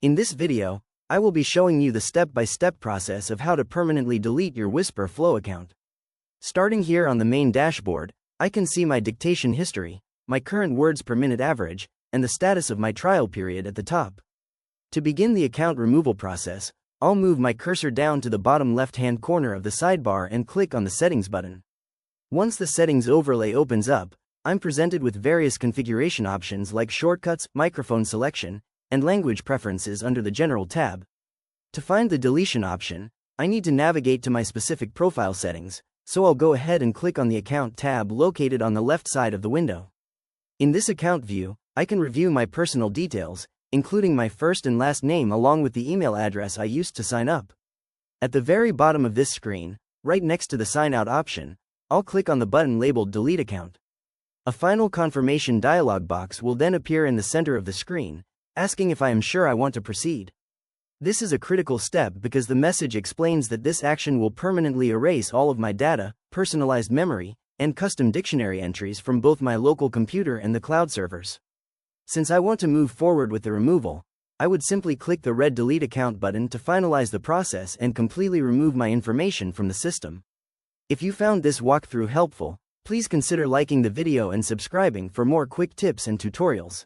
In this video, I will be showing you the step-by-step process of how to permanently delete your Wispr Flow account. Starting here on the main dashboard, I can see my dictation history, my current words per minute average, and the status of my trial period at the top. To begin the account removal process, I'll move my cursor down to the bottom left-hand corner of the sidebar and click on the Settings button. Once the Settings overlay opens up, I'm presented with various configuration options like shortcuts, microphone selection, and language preferences under the General tab. To find the deletion option, I need to navigate to my specific profile settings, so I'll go ahead and click on the Account tab located on the left side of the window. In this account view, I can review my personal details, including my first and last name along with the email address I used to sign up. At the very bottom of this screen, right next to the Sign Out option, I'll click on the button labeled Delete Account. A final confirmation dialog box will then appear in the center of the screen, asking if I am sure I want to proceed. This is a critical step because the message explains that this action will permanently erase all of my data, personalized memory, and custom dictionary entries from both my local computer and the cloud servers. Since I want to move forward with the removal, I would simply click the red Delete Account button to finalize the process and completely remove my information from the system. If you found this walkthrough helpful, please consider liking the video and subscribing for more quick tips and tutorials.